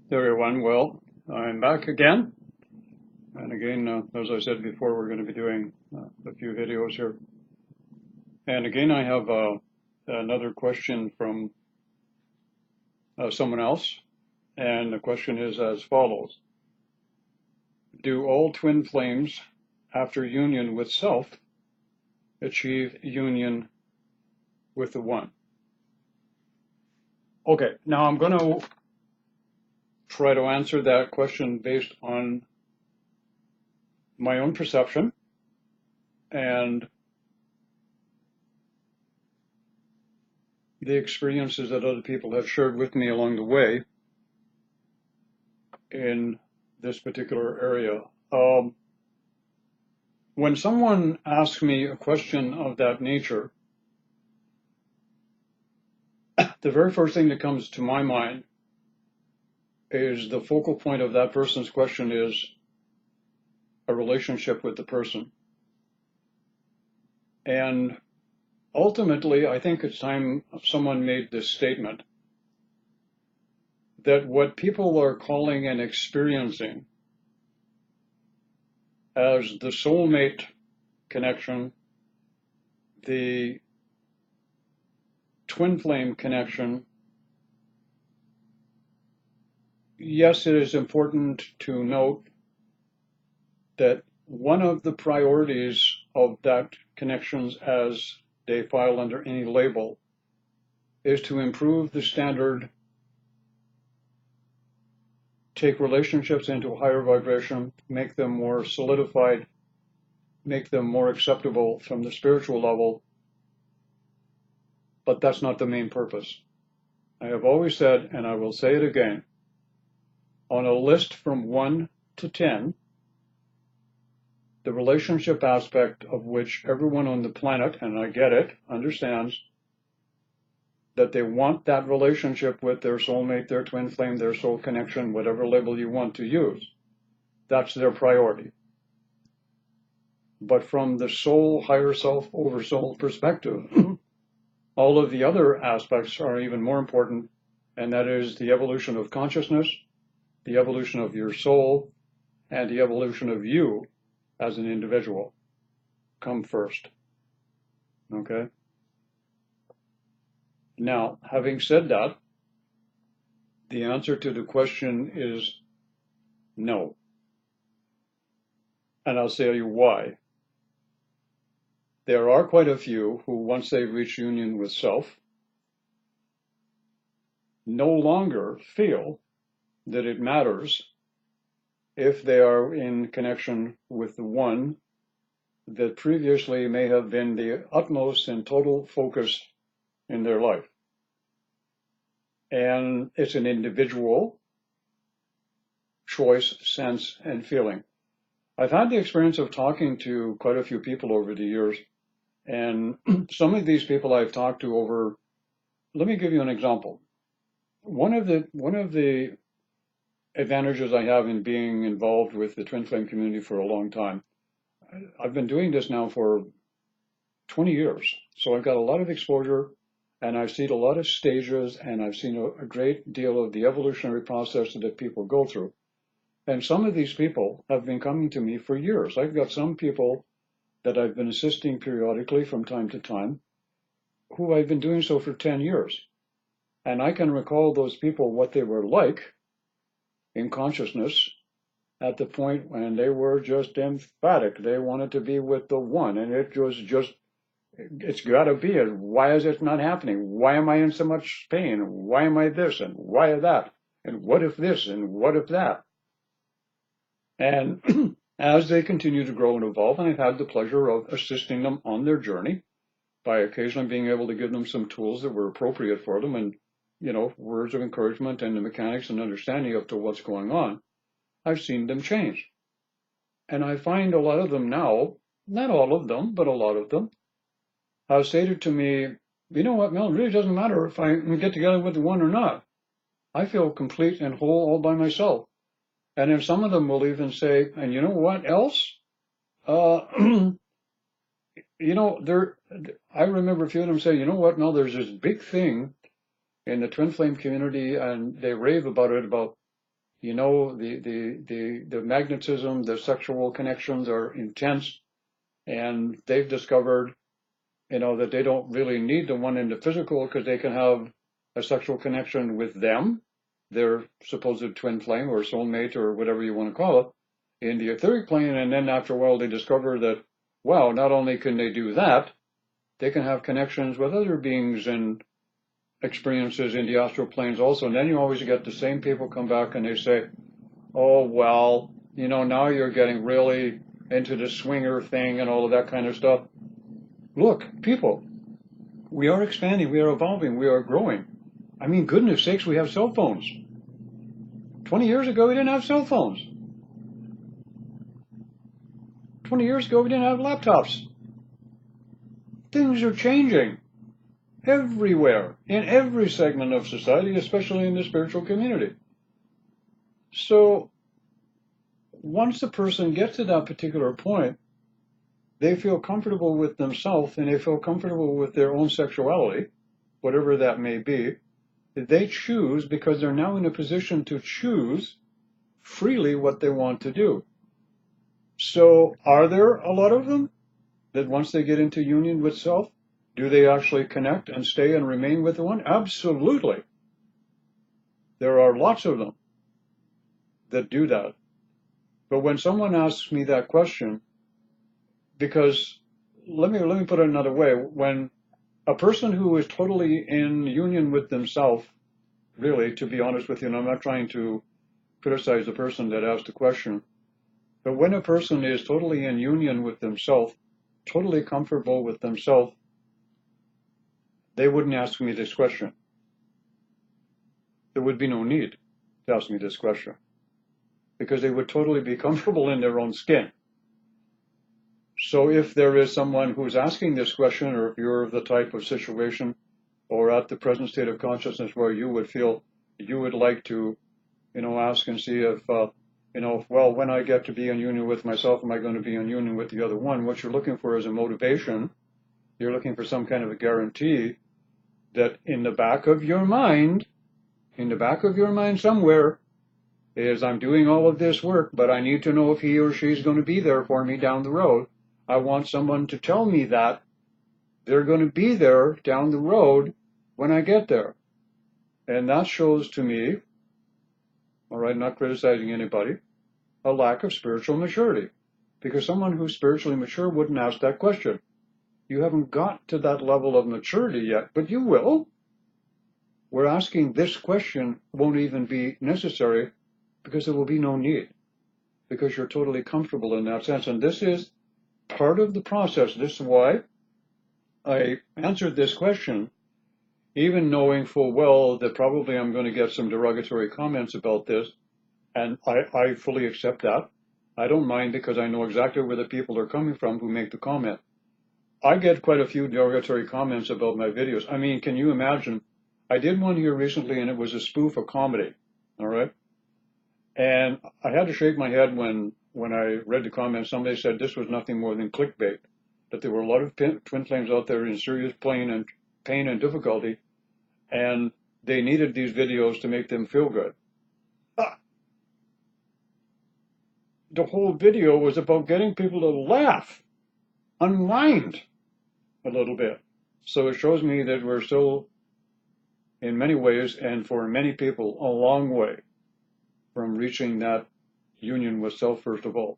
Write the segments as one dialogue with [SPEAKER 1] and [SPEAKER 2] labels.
[SPEAKER 1] Hey everyone, well, I'm back again. And again, as I said before, we're going to be doing a few videos here. And again, I have another question from someone else. And the question is as follows. Do all twin flames, after union with self, achieve union with the one? Okay, now I'm going to try to answer that question based on my own perception and the experiences that other people have shared with me along the way in this particular area. When someone asks me a question of that nature, the very first thing that comes to my mind is the focal point of that person's question is a relationship with the person. And ultimately, I think it's time someone made this statement that what people are calling and experiencing as the soulmate connection, the twin flame connection, yes, it is important to note that one of the priorities of that connections as they file under any label is to improve the standard, take relationships into a higher vibration, make them more solidified, make them more acceptable from the spiritual level. But that's not the main purpose. I have always said, and I will say it again, on a list from 1 to 10, the relationship aspect of which everyone on the planet, and I get it, understands that they want that relationship with their soulmate, their twin flame, their soul connection, whatever label you want to use. That's their priority. But from the soul, higher self, over soul perspective, all of the other aspects are even more important, and that is the evolution of consciousness, the evolution of your soul, and the evolution of you as an individual come first. Okay? Now, having said that, the answer to the question is no. And I'll tell you why. There are quite a few who, once they reach union with self, no longer feel that it matters if they are in connection with the one that previously may have been the utmost and total focus in their life. And it's an individual choice, sense, and feeling. I've had the experience of talking to quite a few people over the years, and some of these people I've talked to over, let me give you an example. One of the advantages I have in being involved with the twin flame community for a long time, I've been doing this now for 20 years. So I've got a lot of exposure, and I've seen a lot of stages, and I've seen a great deal of the evolutionary process that people go through. And some of these people have been coming to me for years. I've got some people that I've been assisting periodically from time to time, who I've been doing so for 10 years. And I can recall those people, what they were like in consciousness at the point when they were just emphatic. They wanted to be with the one, and it was just, it's got to be it. Why is it not happening? Why am I in so much pain? Why am I this, and why that? And what if this, and what if that? And as they continue to grow and evolve, and I've had the pleasure of assisting them on their journey by occasionally being able to give them some tools that were appropriate for them, and words of encouragement and the mechanics and understanding up to what's going on, I've seen them change. And I find a lot of them now, not all of them, but a lot of them, have stated to me, you know what, Mel, it really doesn't matter if I get together with the one or not. I feel complete and whole all by myself. And then some of them will even say, and you know what else? I remember a few of them say, you know what, Mel, there's this big thing in the twin flame community, and they rave about it, about You know, the magnetism, the sexual connections are intense, and they've discovered, that they don't really need the one in the physical because they can have a sexual connection with them, their supposed twin flame or soulmate or whatever you want to call it, in the etheric plane. And then after a while, they discover that, wow, not only can they do that, they can have connections with other beings and experiences in the astral planes also. And then you always get the same people come back and they say, oh, well, now you're getting really into the swinger thing and all of that kind of stuff. Look, people, we are expanding, we are evolving, we are growing. I mean, goodness sakes, we have cell phones. 20 years ago, we didn't have cell phones. 20 years ago, we didn't have laptops. Things are changing everywhere, in every segment of society, especially in the spiritual community. So once the person gets to that particular point, they feel comfortable with themselves and they feel comfortable with their own sexuality, whatever that may be. They choose because they're now in a position to choose freely what they want to do. So are there a lot of them that once they get into union with self, do they actually connect and stay and remain with the one? Absolutely. There are lots of them that do that. But when someone asks me that question, because let me put it another way, when a person who is totally in union with themselves, really, to be honest with you, and I'm not trying to criticize the person that asked the question, but when a person is totally in union with themselves, totally comfortable with themselves, they wouldn't ask me this question. There would be no need to ask me this question because they would totally be comfortable in their own skin. So if there is someone who's asking this question, or if you're the type of situation or at the present state of consciousness where you would feel you would like to, ask and see if, well, when I get to be in union with myself, am I going to be in union with the other one? What you're looking for is a motivation. You're looking for some kind of a guarantee that in the back of your mind somewhere, is I'm doing all of this work, but I need to know if he or she's going to be there for me down the road. I want someone to tell me that they're going to be there down the road when I get there. And that shows to me, all right, not criticizing anybody, a lack of spiritual maturity. Because someone who's spiritually mature wouldn't ask that question. You haven't got to that level of maturity yet, but you will. Where asking this question won't even be necessary because there will be no need, because you're totally comfortable in that sense. And this is part of the process. This is why I answered this question, even knowing full well that probably I'm going to get some derogatory comments about this, and I fully accept that. I don't mind because I know exactly where the people are coming from who make the comment. I get quite a few derogatory comments about my videos. I mean, can you imagine? I did one here recently, and it was a spoof of comedy, all right? And I had to shake my head when I read the comments. Somebody said this was nothing more than clickbait, that there were a lot of twin flames out there in serious pain and difficulty, and they needed these videos to make them feel good. The whole video was about getting people to laugh, unwind a little bit. So it shows me that we're still, in many ways, and for many people, a long way from reaching that union with self, first of all.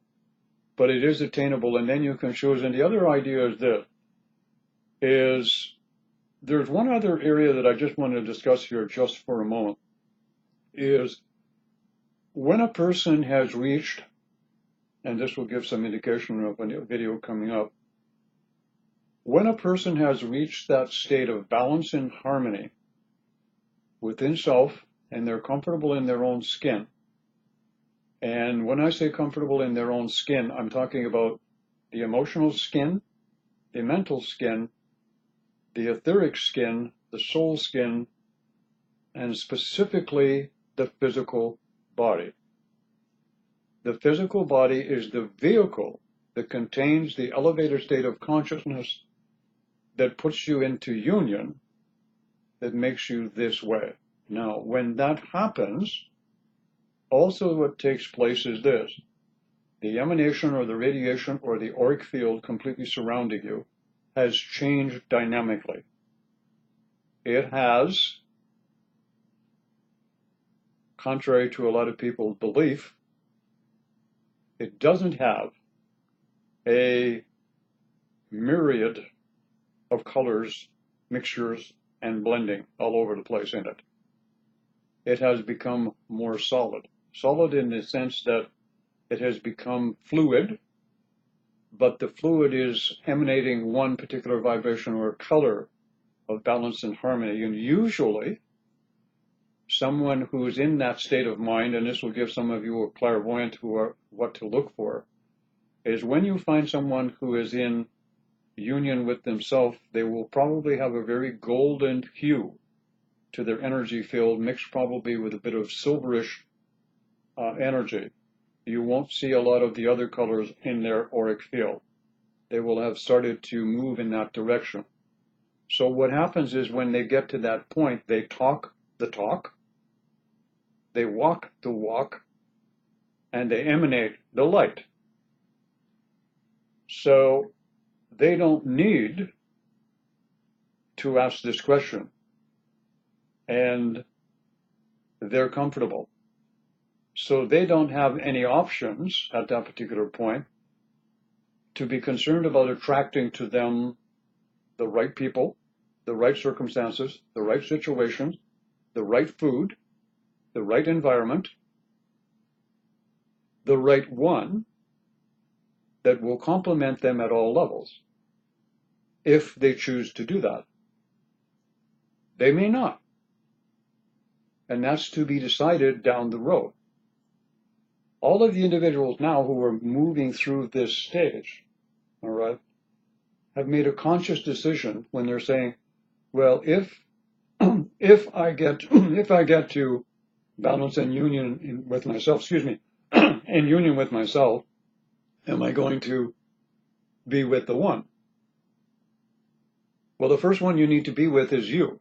[SPEAKER 1] But it is attainable, and then you can choose. And the other idea is this, there's one other area that I just want to discuss here just for a moment, is when a person has reached, and this will give some indication of a video coming up, when a person has reached that state of balance and harmony within self, and they're comfortable in their own skin. And when I say comfortable in their own skin, I'm talking about the emotional skin, the mental skin, the etheric skin, the soul skin, and specifically the physical body. The physical body is the vehicle that contains the elevated state of consciousness that puts you into union, that makes you this way. Now, when that happens, Also, what takes place is this. The emanation or the radiation or the auric field completely surrounding you has changed dynamically. It has, contrary to a lot of people's belief, it doesn't have a myriad of colors, mixtures, and blending all over the place in it. It has become more solid. Solid in the sense that it has become fluid, but the fluid is emanating one particular vibration or color of balance and harmony. And usually, someone who's in that state of mind, and this will give some of you a clairvoyant who are what to look for, is when you find someone who is in union with themselves, they will probably have a very golden hue to their energy field, mixed probably with a bit of silverish energy. You won't see a lot of the other colors in their auric field. They will have started to move in that direction. So what happens is when they get to that point, they talk the talk, they walk the walk, and they emanate the light. So they don't need to ask this question, and they're comfortable. So they don't have any options at that particular point to be concerned about attracting to them the right people, the right circumstances, the right situations, the right food, the right environment, the right one that will complement them at all levels, if they choose to do that. They may not. And that's to be decided down the road. All of the individuals now who are moving through this stage, all right, have made a conscious decision when they're saying, well, if I get to balance and union with myself, in union with myself, am I going to be with the one? Well, the first one you need to be with is you.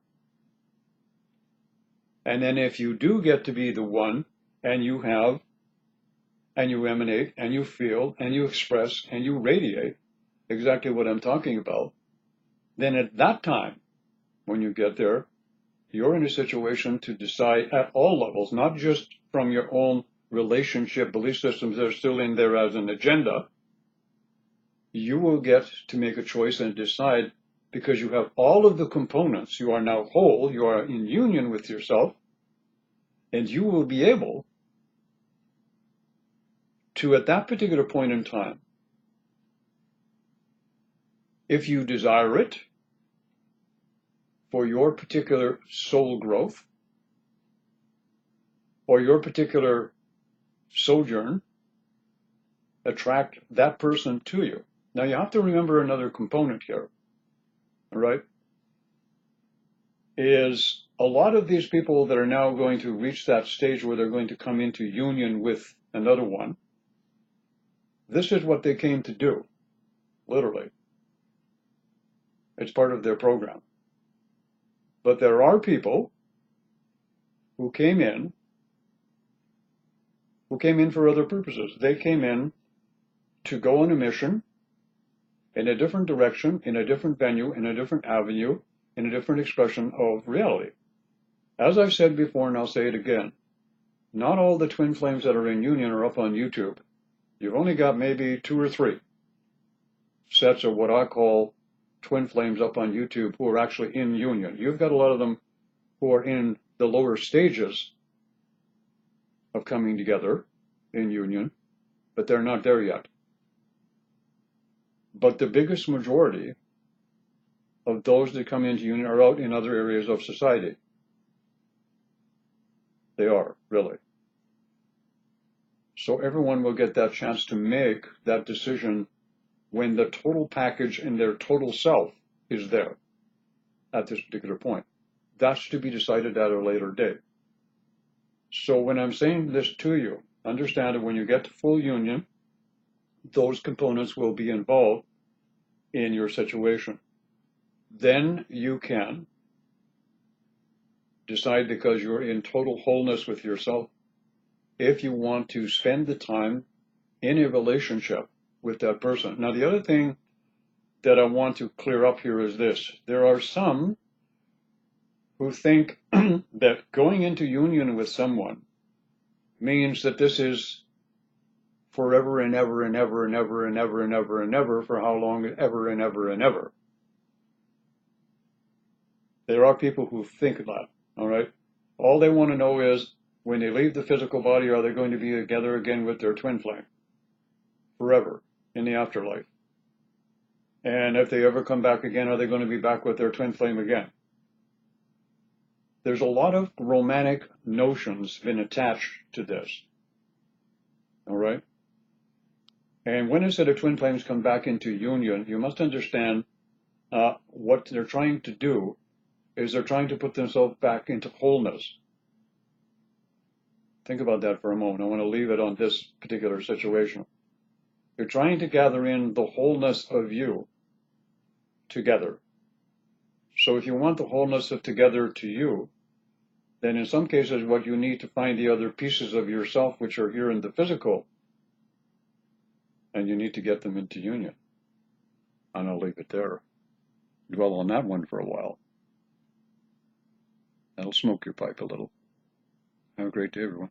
[SPEAKER 1] And then if you do get to be the one, and you have, and you emanate, and you feel, and you express, and you radiate exactly what I'm talking about, then at that time, when you get there, you're in a situation to decide at all levels, not just from your own relationship belief systems that are still in there as an agenda. You will get to make a choice and decide, because you have all of the components. You are now whole, you are in union with yourself, and you will be able to, at that particular point in time, if you desire it, for your particular soul growth, or your particular sojourn, attract that person to you. Now you have to remember another component here, all right? Is a lot of these people that are now going to reach that stage where they're going to come into union with another one, this is what they came to do, literally. It's part of their program. But there are people who came in for other purposes. They came in to go on a mission in a different direction, in a different venue, in a different avenue, in a different expression of reality. As I've said before, and I'll say it again, not all the twin flames that are in union are up on YouTube. You've only got maybe 2 or 3 sets of what I call twin flames up on YouTube who are actually in union. You've got a lot of them who are in the lower stages of coming together in union, but they're not there yet. But the biggest majority of those that come into union are out in other areas of society. They are, really. So everyone will get that chance to make that decision when the total package in their total self is there at this particular point. That's to be decided at a later date. So when I'm saying this to you, understand that when you get to full union, those components will be involved in your situation. Then you can decide, because you're in total wholeness with yourself, if you want to spend the time in a relationship with that person. Now, the other thing that I want to clear up here is this. There are some who think that going into union with someone means that this is forever and ever and ever and ever and ever and ever and ever, for how long ever and ever and ever. There are people who think that, all right? All they want to know is, when they leave the physical body, are they going to be together again with their twin flame forever in the afterlife? And if they ever come back again, are they going to be back with their twin flame again? There's a lot of romantic notions been attached to this, all right? And when I said the twin flames come back into union, you must understand what they're trying to do is they're trying to put themselves back into wholeness. Think about that for a moment. I want to leave it on this particular situation. You're trying to gather in the wholeness of you together. So if you want the wholeness of together to you, then in some cases what you need to find the other pieces of yourself which are here in the physical, and you need to get them into union. And I'll leave it there. Dwell on that one for a while. That'll smoke your pipe a little. Have a great day, everyone.